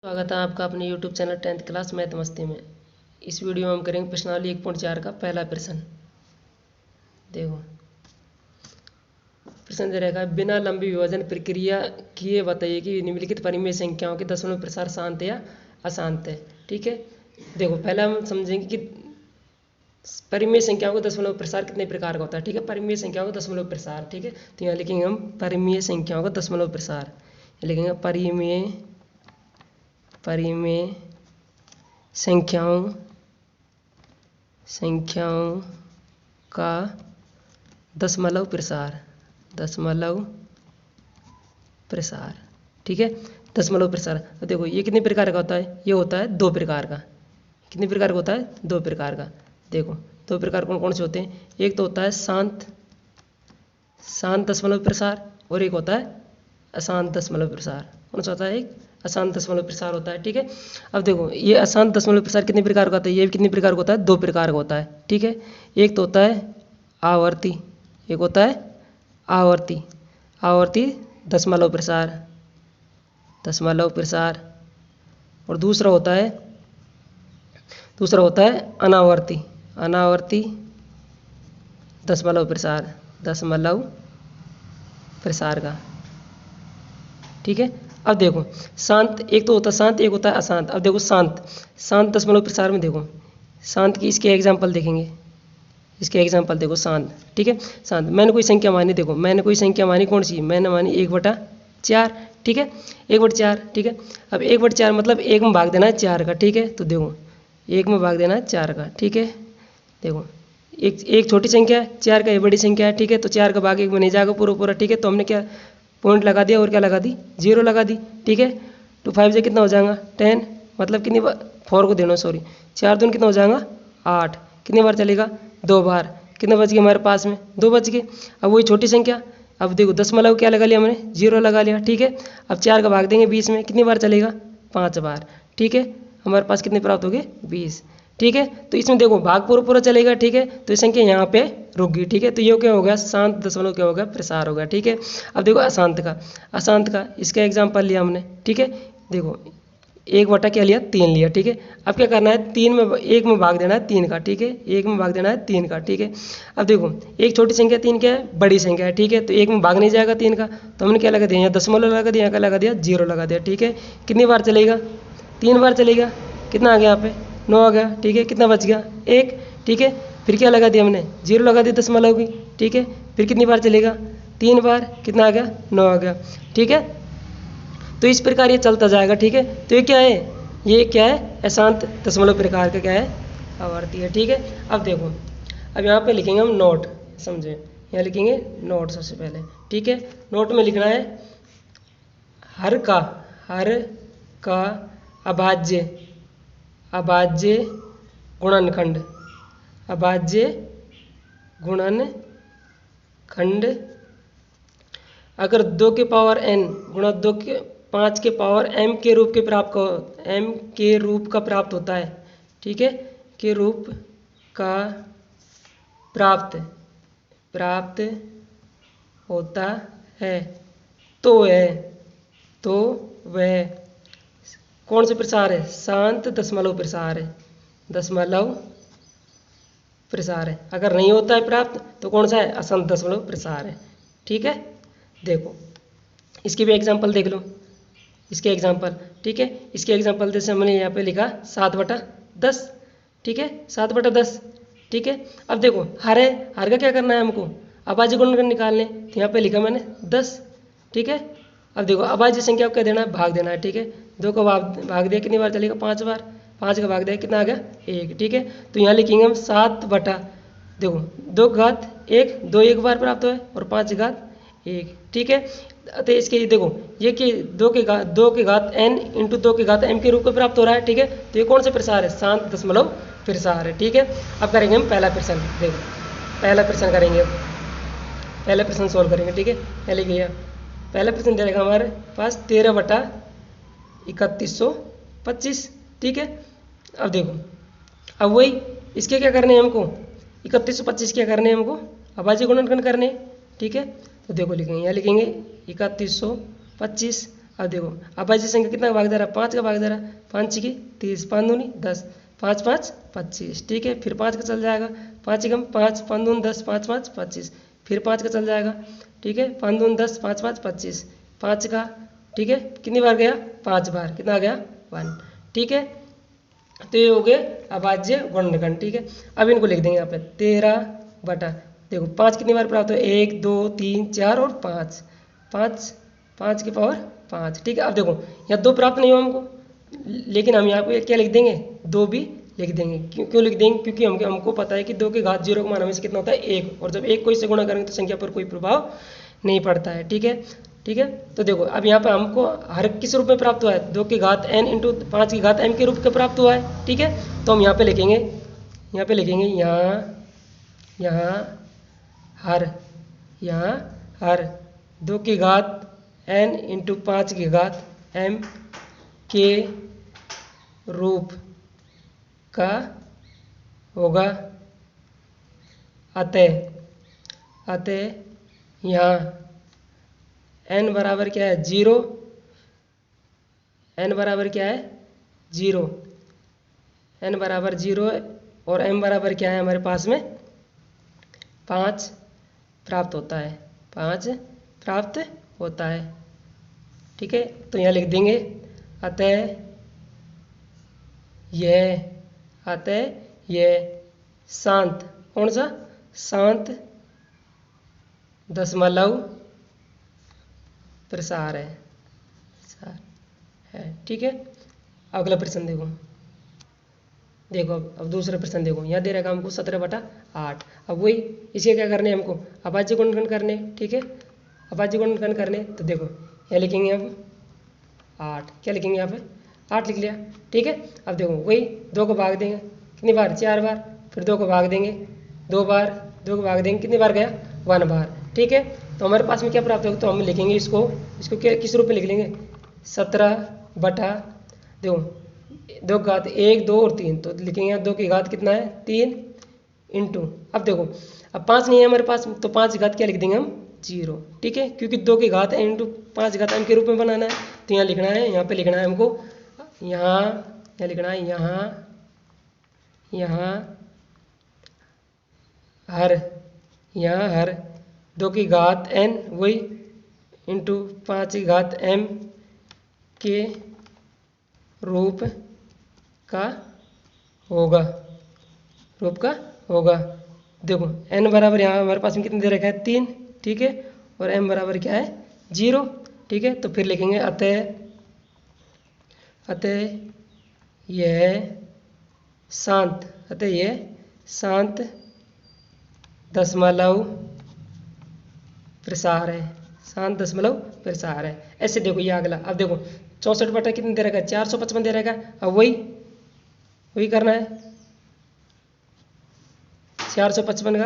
स्वागत है आपका अपने YouTube channel 10th class math मस्ती में। इस वीडियो में हम करेंगे प्रश्नावली 1.4 का पहला प्रश्न। देखो प्रश्न दे रहेगा, बिना लंबी विभाजन प्रक्रिया किए बताइए कि निम्नलिखित परिमेय संख्याओं के दशमलव प्रसार शांत या अशांत है। ठीक है, देखो पहले हम समझेंगे कि परिमेय संख्याओं का दशमलव प्रसार कितने प्रकार का होता है। ठीक है, परिमेय संख्याओं का दशमलव प्रसार। ठीक है, तो यहाँ लिखेंगे हम परिमेय संख्याओं का दशमलव प्रसार। लिखेंगे परिमेय संख्याओं का दशमलव प्रसार। ठीक है, दशमलव प्रसार। तो देखो ये कितने प्रकार का होता है, ये होता है दो प्रकार का। कितने प्रकार का होता है, दो प्रकार का। देखो दो प्रकार कौन कौन से होते हैं, एक तो होता है शांत दशमलव प्रसार और एक होता है अशांत दशमलव प्रसार। कौन सा होता है, एक अशांत दशमलव प्रसार होता है। ठीक है, अब देखो ये अशांत दशमलव प्रसार कितने प्रकार का होता है, ये कितने प्रकार का होता है, दो प्रकार का होता है। ठीक है, एक तो होता है आवर्ती, एक होता है आवर्ती दशमलव प्रसार और दूसरा होता है अनावर्ती दशमलव प्रसार का। ठीक है, अब देखो शांत, एक तो होता है शांत, एक होता है अशांत। अब देखो शांत दशमलव प्रसार में देखो शांत की इसके एग्जाम्पल देखेंगे, इसके एग्जाम्पल देखो शांत। ठीक है, शांत मैंने कोई संख्या मानी, देखो मैंने कोई संख्या मानी, कौन सी मैंने मानी 1/4। ठीक है, 1/4। ठीक है, अब 1/4 मतलब एक में भाग देना है 4 का। ठीक है, तो देखो एक में भाग देना है 4 का। ठीक है, देखो एक छोटी संख्या है, 4 का ये बड़ी संख्या है। ठीक है, तो 4 का भाग एक में नहीं जाएगा पूरा। ठीक है, तो हमने क्या पॉइंट लगा दिया और क्या लगा दी, 0 लगा दी। ठीक है, 2 5 से कितना हो जाएगा 10, मतलब कितनी बार 4 को देना, सॉरी 4 दूनी कितना हो जाएगा 8। कितनी बार चलेगा, 2 बार। कितने बच गए हमारे पास में, 2 बच गए। अब वही छोटी संख्या, अब देखो दशमलव क्या लगा लिया हमने, 0 लगा लिया। ठीक है, अब 4 का भाग देंगे 20 में, कितनी बार चलेगा 5 बार। ठीक है, हमारे पास कितने प्राप्त हो गए 20। ठीक है, तो इसमें देखो भाग पूरा चलेगा। ठीक है, तो ये संख्या यहाँ पे रुक गई। ठीक है, तो ये क्या हो गया, शांत दशमलव क्या हो गया, प्रसार हो गया। ठीक है, अब देखो अशांत का इसका एग्जाम्पल लिया हमने। ठीक है, देखो 1/3 क्या लिया, 3 लिया। ठीक है, अब क्या करना है, 1 में भाग देना है 3 का। ठीक है, 1 में भाग देना है 3 का। ठीक है, अब देखो एक छोटी संख्या 3 क्या है, बड़ी संख्या है। ठीक है, तो 1 में भाग नहीं जाएगा 3 का, तो हमने क्या लगा दिया, यहाँ दशमलव लगा दिया, यहाँ क्या लगा दिया 0 लगा दिया। ठीक है, कितनी बार चलेगा, 3 बार चलेगा। कितना आ गया यहाँ पे 9 आ गया। ठीक है, कितना बच गया 1। ठीक है, फिर क्या लगा दिया हमने, 0 लगा दिया दशमलव की। ठीक है, फिर कितनी बार चलेगा, 3 बार। कितना आ गया 9 आ गया। ठीक है, तो इस प्रकार ये चलता जाएगा। ठीक है, तो ये क्या है, ये क्या है, अशांत दशमलव प्रकार का क्या है, आवर्ती है। ठीक है, अब देखो अब यहाँ पे लिखेंगे हम नोट, समझे, यहाँ लिखेंगे नोट सबसे पहले। ठीक है, नोट में लिखना है हर का अभाज्य गुणनखंड अगर 2 के पावर n गुणा 2 के 5 के पावर m के रूप का प्राप्त होता है। ठीक है, के रूप का प्राप्त होता है, तो वह कौन सा प्रसार है, शांत दशमलव प्रसार है। अगर नहीं होता है प्राप्त तो कौन सा है, अशांत दशमलव प्रसार है। ठीक है, देखो इसके भी एग्जाम्पल देख लो, इसके एग्जाम्पल। ठीक है, इसके एग्जाम्पल जैसे हमने यहाँ पे लिखा 7/10। ठीक है, 7/10। ठीक है, अब देखो हर का क्या करना है हमको, अभाज्य गुणनखंड निकालने, तो यहाँ पे लिखा मैंने 10। ठीक है, अब देखो अभाज्य संख्या को क्या देना है, भाग देना है। ठीक है, 2 का भाग दिया, कितनी बार चलेगा 5 बार। 5 का भाग दिया, कितना आ गया 1। ठीक है, तो यहाँ लिखेंगे हम 7 देखो 2 की घात 1, 2 एक बार प्राप्त हुआ और 5 की घात 1। ठीक है, तो इसके देखो ये कि 2 की घात n इंटू 2 की घात m के रूप में प्राप्त हो रहा है। ठीक है, तो ये कौन सा प्रसार है, शांत दशमलव प्रसार है। ठीक है, अब करेंगे हम पहला प्रश्न। देखो पहला प्रश्न करेंगे, पहला प्रश्न सॉल्व करेंगे। ठीक है, पहले किया पहला प्रश्न दे रहेगा हमारे पास 13/3125। ठीक है, अब देखो अब वही इसके क्या करने हैं हमको, 3125 क्या करने हैं हमको, अभाज्य गुणनखंड करने। ठीक है, तो देखो लिखेंगे, यहाँ लिखेंगे 3125। अब देखो अभाज्य संख्या कितना का भाग दे रहा है, 5 का भाग दे रहा है, 5 की 30, 5 दूनी 10, 5 5 25, ठीक है। फिर 5 का चल जाएगा, 5 एकम 5, 5 दूनी 10, 5 5 25, फिर 5 का चल जाएगा, ठीक है, 5 दूनी 10, 5 5 25, 5 का, ठीक है, कितनी बार गया, 5 बार, कितना आ गया 1, ठीक है। तो ये हो गए अभाज्य गुणनखंड, ठीक है। अब इनको लिख देंगे यहाँ पे 13 बटा, देखो 5 कितनी बार प्राप्त हो, 1 2 3 4 और 5, 5 5 की पावर 5, ठीक है। अब देखो यहाँ 2 प्राप्त नहीं हो हमको, लेकिन हम यहाँ पे क्या लिख देंगे, 2 भी लिख देंगे। क्यों लिख देंगे, क्योंकि हमको पता है कि 2 की घात 0 का मान हमेशा कितना होता है 1, और जब 1 को इससे गुणा करेंगे तो संख्या पर कोई प्रभाव नहीं पड़ता है, ठीक है। ठीक है, तो देखो अब यहाँ पे हमको हर किस रूप में प्राप्त हुआ है, 2 की घात n इंटू 5 की घात m के रूप में प्राप्त हुआ है, ठीक है। तो हम यहाँ पे लिखेंगे, यहाँ हर 2 की घात n इंटू 5 की घात m के रूप का होगा। अतः यहाँ n बराबर क्या है 0, n बराबर क्या है 0, n बराबर 0 और m बराबर क्या है हमारे पास में 5 प्राप्त होता है, 5 प्राप्त होता है, ठीक है। तो यहाँ लिख देंगे अतः यह शांत, कौन सा, शांत दशमलव प्रसार है, ठीक है। अगला प्रश्न देखो अब दूसरा प्रश्न देखो, यहाँ दे रखा हमको 17/8। अब वही इसे क्या करने हमको अभाज्य गुणनखंड करने, ठीक है, अभाज्य गुणनखंड करने। तो देखो यहाँ लिखेंगे हम 8, क्या लिखेंगे यहाँ पे 8 लिख लिया, ठीक है। अब देखो वही 2 को भाग देंगे कितनी बार, 4 बार, फिर 2 को भाग देंगे 2 बार, 2 को भाग देंगे कितनी बार गया 1 बार, ठीक है। तो हमारे पास में क्या प्राप्त होगा, तो हम लिखेंगे इसको क्या किस रूप में लिख लेंगे 17 बटा, देखो 2 की घात 1 2 और 3, तो लिखेंगे 2 की घात कितना है 3 इंटू, अब देखो अब 5 नहीं है हमारे पास, तो 5 की घात क्या लिख देंगे हम 0, ठीक है, क्योंकि 2 की घात n इंटू 5 की घात m के रूप में बनाना है। तो यहाँ लिखना है, यहाँ पे लिखना है हमको, यहाँ लिखना है, यहाँ हर 2 की घात n वही इंटू 5 की घात m के रूप का होगा। देखो n बराबर यहाँ हमारे पास में कितने दे रखा है 3, ठीक है, और m बराबर क्या है 0, ठीक है। तो फिर लिखेंगे अतः यह शांत दशमलव प्रसार है, शांत दशमलव प्रसार है। ऐसे देखो ये अगला, अब देखो 64 बटा कितने दे रखा है 455 दे रखा है। अब वही करना है 455 का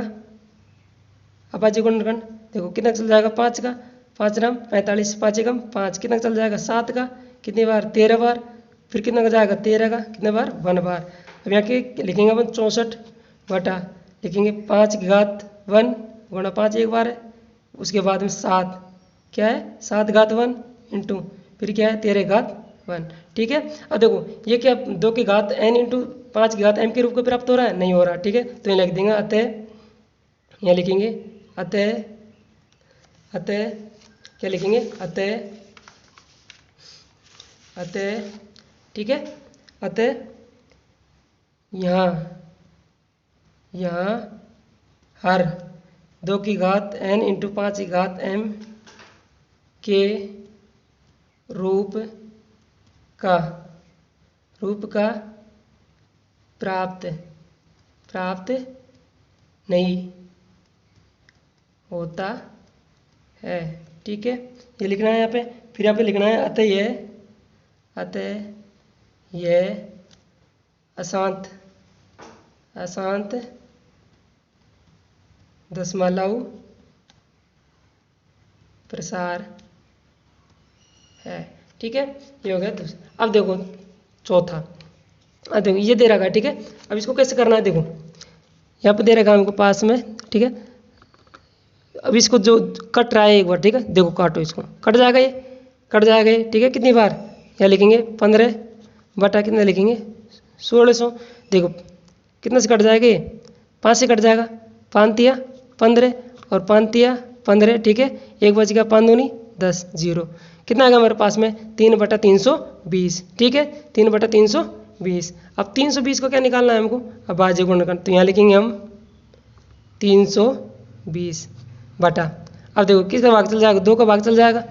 अभाज्य गुणनखंड। देखो कितना चल जाएगा 5 का, 5 रम 45, 5 एकम 5, कितना चल जाएगा 7 का, कितनी बार 13 बार, फिर कितना का जाएगा 13 का, कितने बार 1 बार। अब यहाँ के लिखेंगे अपन 64 बटा, लिखेंगे 5 की घात 1 गुणा 5 एक बार है, उसके बाद में 7 क्या है 7 घात 1 इंटू फिर क्या है 13 घात 1, ठीक है। अब देखो ये क्या 2 की घात n इंटू 5 की घात m के रूप में प्राप्त हो रहा है, नहीं हो रहा, ठीक है। तो ये लिख देंगे अतः, यहाँ लिखेंगे अतः क्या लिखेंगे अतः, ठीक है, अतः यहाँ हर 2 की घात n इंटू 5 की घात m के रूप का प्राप्त नहीं होता है, ठीक है। ये लिखना है यहाँ पे, फिर यहाँ पे लिखना है अतः यह अशांत दशमलव प्रसार है, ठीक है। ये हो गया दूसरा। अब देखो चौथा, अब देखो ये दे रखा है, ठीक है। अब इसको कैसे करना है, देखो यहाँ पे दे रखा है हमको पास में, ठीक है। अब इसको जो कट रहा है एक बार, ठीक है, देखो काटो, इसको कट जाएगा, ये कट जाएगा ये, ठीक है। कितनी बार यहाँ लिखेंगे 15 बटा कितना लिखेंगे 1600। देखो कितना से कट जाएगा ये 5 से कट जाएगा, 5 तिया 15 और 5 तिया 15, ठीक है। एक बच गया 5 दूनी 10, 0। कितना आएगा हमारे पास में 3/320, ठीक है। 3/320। अब 320 को क्या निकालना है हमको, अब भाज्य गुण करना, तो यहाँ लिखेंगे हम 320 बटा, अब देखो किसका भाग चल जाएगा 2 का भाग चल जाएगा,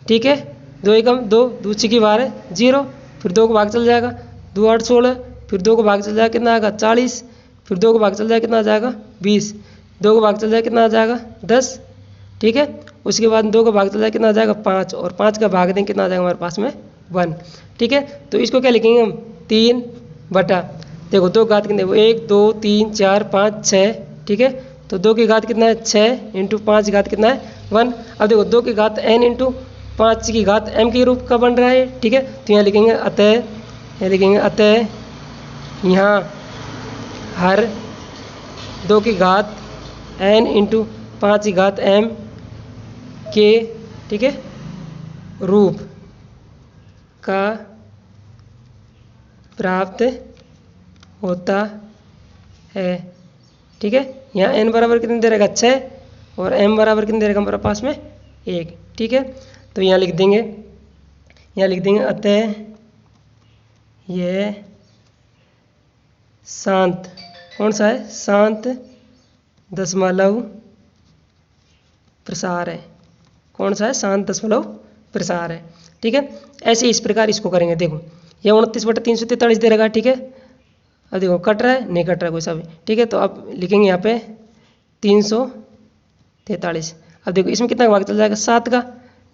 ठीक है। 2 एकम 2, 2 6 की 12 0, फिर 2 को भाग चल जाएगा 2 8 16, फिर 2 को भाग चल जाएगा कितना आएगा 40, फिर 2 को भाग चल जाएगा कितना आ जाएगा 20, 2 को भाग चल जाएगा कितना आ जाएगा 10, ठीक है। उसके बाद 2 का भाग चल जाएगा कितना आ जाएगा 5, और 5 का भाग देंगे कितना आ जाएगा हमारे पास में 1, ठीक है। तो इसको क्या लिखेंगे हम 3 बटा, देखो 2 घात कितने 1 2 3 4 5 6, ठीक है। तो 2 की घात कितना है 6 इंटू 5 की घात कितना है 1। अब देखो 2 की घात n इंटू 5 की घात m के रूप का बन रहा है, ठीक है। तो यहाँ लिखेंगे अतः, यहाँ लिखेंगे अतः यहाँ हर 2 की घात n इंटू 5 की घात m के, ठीक है, रूप का प्राप्त होता है, ठीक है। यहाँ n बराबर कितने दे रहेगा 6 और m बराबर कितने दे रहेगा हमारे पास में 1, ठीक है। तो यहाँ लिख देंगे, यहाँ लिख देंगे अतः यह शांत, कौन सा है शांत दशमलव प्रसार है, कौन सा है शांत दशमलव प्रसार है, ठीक है। ऐसे इस प्रकार इसको करेंगे। देखो ये 29/343 दे रहेगा, ठीक है। अब देखो कट रहा है नहीं कट रहा है कोई सा भी, ठीक है। तो अब लिखेंगे यहाँ पे 343। अब देखो इसमें कितना भाग चल जाएगा 7 का,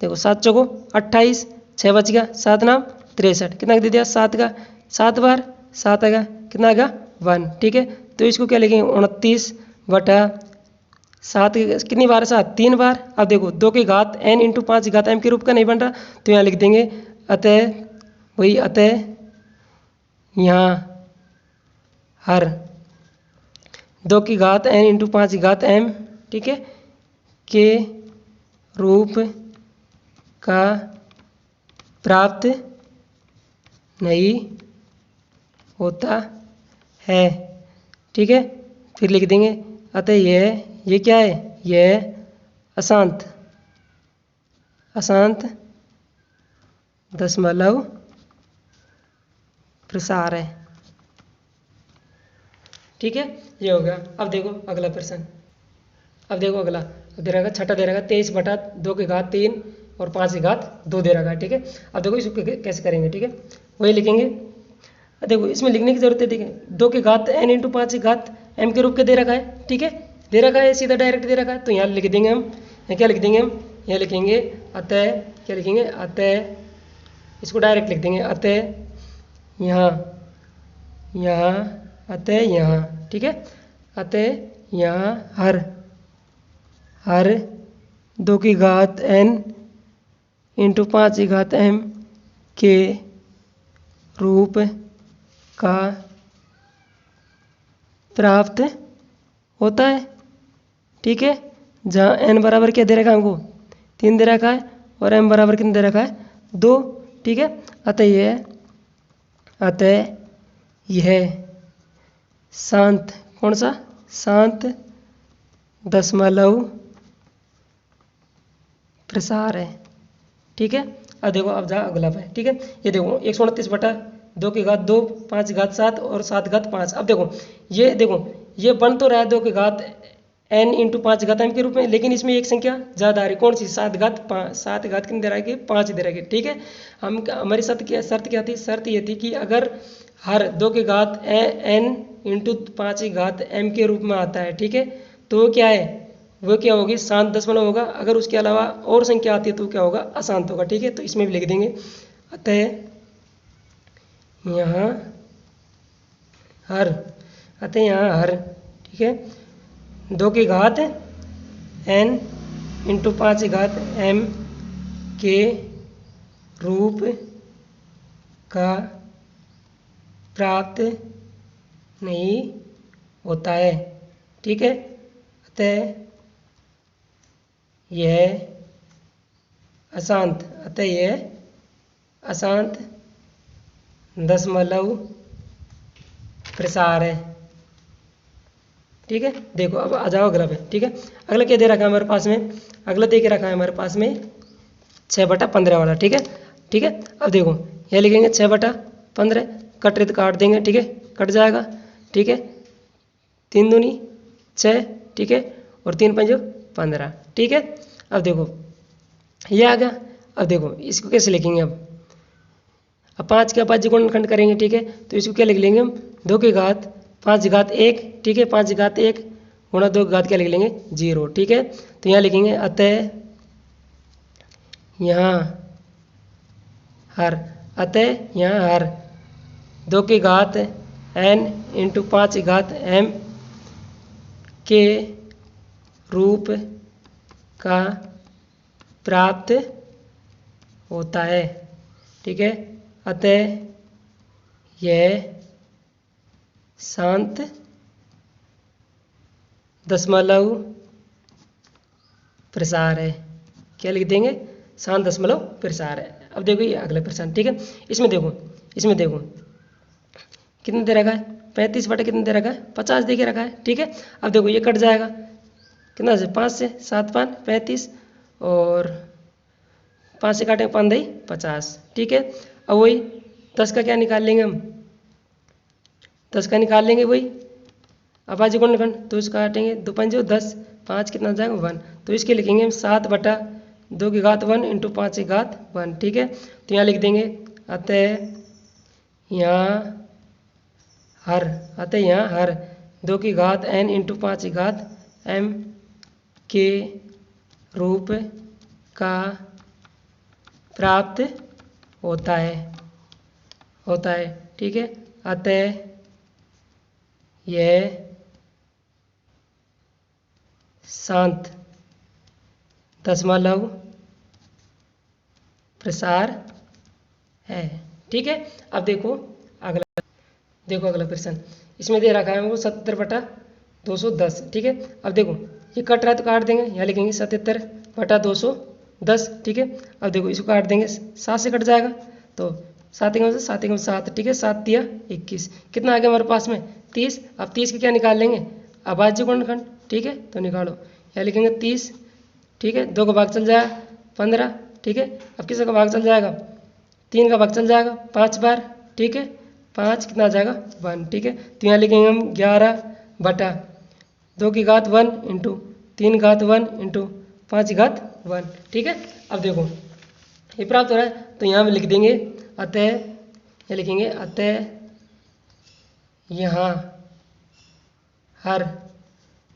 देखो 7 चौको 28, 6 बच गया 7 नाम 63, कितना दे दिया 7 का 7 बार 7 आएगा कितना आएगा 1, ठीक है। तो इसको क्या लिखेंगे 29/7 कितनी बार 7 3 बार। अब देखो 2 की घात n इंटू 5 की घात m के रूप का नहीं बन रहा, तो यहाँ लिख देंगे अतः, वही अतः यहाँ हर 2 की घात n इंटू 5 की घात m, ठीक है, के रूप का प्राप्त नहीं होता है, ठीक है। फिर लिख देंगे अतः ये क्या है, यह अशांत दशमलव प्रसार है, ठीक है। ये हो गया। अब देखो अगला प्रश्न, अब देखो अगला दे रहेगा छठा दे रहेगा 23/2 की घात 3 और 5 की घात 2 दे रखा है, ठीक है। अब देखो इसको कैसे करेंगे, ठीक है, वही लिखेंगे। अब देखो इसमें लिखने की जरूरत है, ठीक है। 2 की घात n इंटू 5 की घात m के रूप के दे रखा है, ठीक है, दे रखा है सीधा डायरेक्ट दे रखा है। तो यहाँ लिख देंगे हम, यहाँ क्या लिख देंगे हम, यहाँ लिखेंगे अतः, क्या लिखेंगे अतः, इसको डायरेक्ट लिख देंगे अतः यहाँ अतः यहाँ, ठीक है, अतः यहाँ हर 2 की घात n इंटू 5 की घात m के रूप का प्राप्त होता है, ठीक है। जहाँ n बराबर क्या दे रखा है हमको 3 दे रखा है और m बराबर कितना दे रखा है 2, ठीक है। अतः यह शांत, कौन सा शांत दशमलव प्रसार है, ठीक है। अब देखो अब जा अगला पे, ठीक है। ये देखो 129/2 की घात 2 5 की घात 7 और 7 की घात 5। अब देखो ये बन तो रहा है 2 की घात n इंटू 5 की घात m के रूप में, लेकिन इसमें एक संख्या ज़्यादा आ रही, कौन सी 7 घात 5, 7 घात कितनी दे रहा है कि 5 दे रहा है, ठीक है। हमारी शर्त क्या थी, शर्त ये थी कि अगर हर 2 की घात n इंटू 5 की घात m के रूप में आता है, ठीक है, तो वो क्या है, वो क्या होगी शांत दशमलव होगा। अगर उसके अलावा और संख्या आती है तो क्या होगा अशांत होगा, ठीक है। तो इसमें भी लिख देंगे अतः यहाँ हर, ठीक है, 2 की घात n इंटू 5 की घात m के रूप का प्राप्त नहीं होता है, ठीक है। अतः यह अशांत दशमलव प्रसार है। ठीक है, देखो अब आ जाओ अगला पे। ठीक है, अगला क्या दे रखा है हमारे पास में, अगला दे के रखा है हमारे पास में 6/15 वाला। ठीक है, ठीक है, अब देखो यह लिखेंगे 6/15, कट रहे तो काट देंगे। ठीक है, कट जाएगा। ठीक है, 3 दूनी 6। ठीक है, और 3 पंजे 15। ठीक है, अब देखो ये आ गया। अब देखो इसको कैसे लिखेंगे, अब 5 के अपाज्य गुणनखंड करेंगे। ठीक है, तो इसको क्या लिख लेंगे हम, 2 की घात 5 की घात 1। ठीक है, 5 की घात 1 गुणा 2 की घात क्या लिख लेंगे 0। ठीक है, तो यहाँ लिखेंगे अतः यहाँ हर, अतः यहाँ हर 2 की घात n इंटू 5 की घात m के रूप का प्राप्त होता है। ठीक है, अतः यह शांत दशमलव प्रसार है। क्या लिख देंगे, शांत दशमलव प्रसार है। अब देखो ये अगला प्रश्न। ठीक है, इसमें देखो, इसमें देखो कितना दे रखा है, 35 बटे कितना दे रखा है 50 दे के रखा है। ठीक है, अब देखो ये कट जाएगा कितना से 5 से, 7 5 35 और 5 से काटेंगे 5 दही 50। ठीक है, अब वही 10 का क्या निकाल लेंगे हम, 10 का निकाल लेंगे वही अभाज्य गुणनखंड, तो इसका काटेंगे 2 पंजे 10, 5 कितना जाएगा 1, तो इसके लिखेंगे हम 7/2 की घात 1 इंटू 5 की घात 1। ठीक है, तो यहाँ लिख देंगे अतः यहाँ हर, अतः यहाँ हर 2 की घात n इंटू 5 की घात m के रूप का प्राप्त होता है, होता है। ठीक है, अतः यह शांत दशमलव प्रसार है। ठीक है, अब देखो अगला, देखो अगला प्रश्न, इसमें दे रखा है हमको 70/210। ठीक है, अब देखो ये कट रहा है तो काट देंगे, यहाँ लिखेंगे 77/210। ठीक है, अब देखो इसको काट देंगे, 7 से कट जाएगा तो 7 एकम से 7 एकम 7। ठीक है, 7 तिया 21, कितना आ गया हमारे पास में 30। अब 30 के क्या निकाल लेंगे, अभाज्य गुणनखंड। ठीक है, तो निकालो, यहाँ लिखेंगे 30। ठीक है, 2 का भाग चल जाएगा 15। ठीक है, अब किसका भाग चल जाएगा, 3 का भाग चल जाएगा 5 बार। ठीक है, 5 कितना आ जाएगा 1। ठीक है, तो यहाँ लिखेंगे हम 11/2 की घात 1 इंटू 3 की घात 1 इंटू 5 की घात 1। ठीक है, अब देखो ये प्राप्त हो रहा है, तो यहाँ हम लिख देंगे अतः, ये लिखेंगे अतः यहाँ हर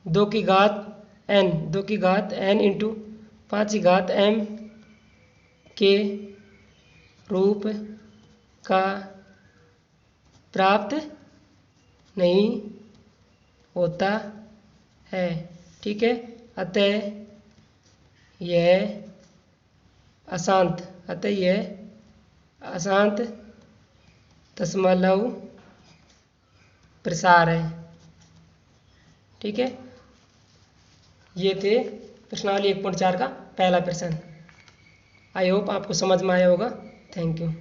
2 की घात n, 2 की घात n इंटू 5 की घात m के रूप का प्राप्त नहीं होता है। ठीक है, अतः यह अशांत, अतः यह अशांत दशमलव प्रसार है। ठीक है, ये थे प्रश्नावली 1.4 का पहला प्रश्न। आई होप आपको समझ में आया होगा। Thank you.